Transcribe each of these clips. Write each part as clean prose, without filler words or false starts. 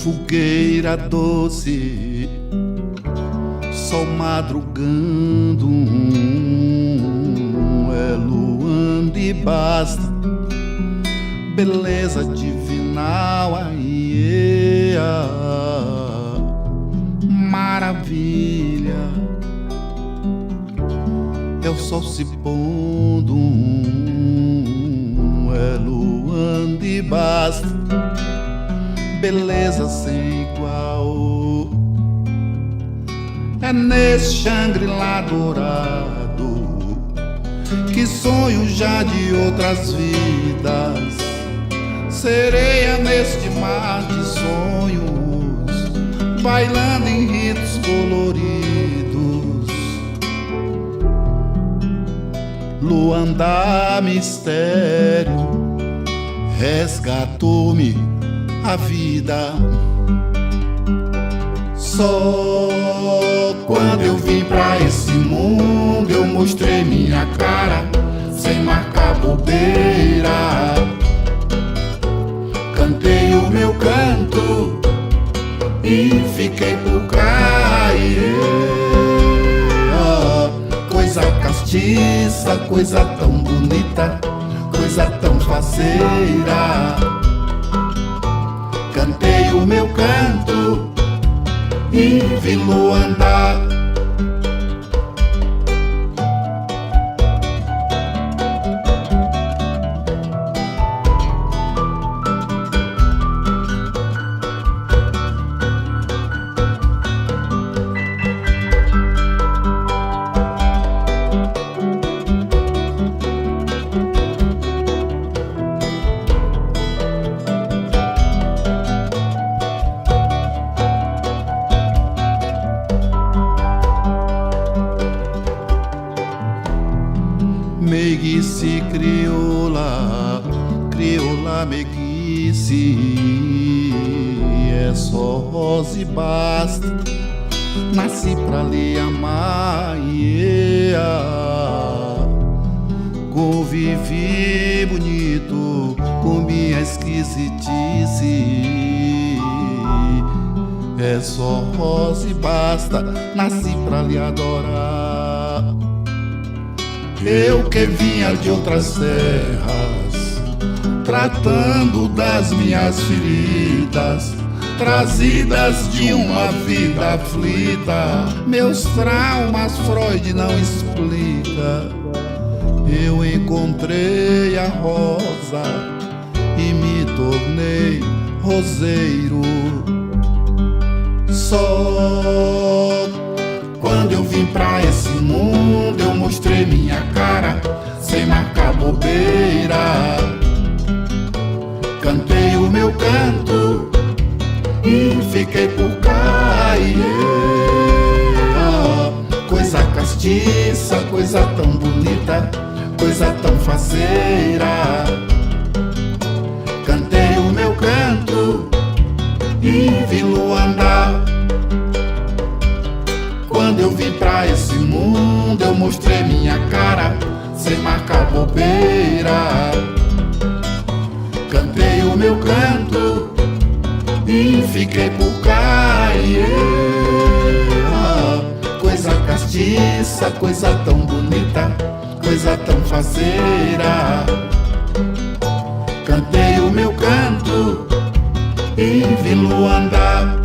Fogueira doce, sol madrugando, é luando e basta, beleza divinal, aí maravilha, é o sol se pondo, é luando e basta, beleza sem igual. É nesse Xangri-Lá dourado que sonho já de outras vidas, sereia neste mar de sonhos, bailando em ritos coloridos. Luanda mistério resgatou-me a vida. Só quando eu vim pra esse mundo eu mostrei minha cara, sem marcar bobeira. Cantei o meu canto e fiquei por cá. Coisa castiça, coisa tão bonita, coisa tão faceira. Cantei o meu canto e vi Luanda. Meiguice crioula, crioula meiguice, é só rosa e basta, nasci pra lhe amar, convivi bonito com minha esquisitice, é só rosa e basta, nasci pra lhe adorar. Eu que vinha de outras terras, tratando das minhas feridas, trazidas de uma vida aflita, meus traumas Freud não explica. Eu encontrei a rosa e me tornei roseiro. Só quando eu vim pra esse mundo eu mostrei minha cara, sem marcar bobeira. Cantei o meu canto e fiquei por cá. Coisa castiça, coisa tão bonita, coisa tão faceira. Cantei o meu canto e vi Luanda. Quando eu vim pra esse mundo eu mostrei minha cara, sem marcar bobeira. Cantei o meu canto e fiquei por cá. Coisa castiça, coisa tão bonita, coisa tão faceira. Cantei o meu canto e vi Luanda.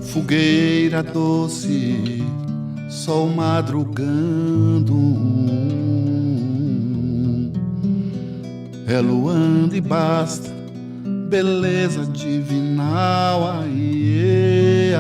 Fogueira doce, sol madrugando, é luando e basta, beleza divinal, aí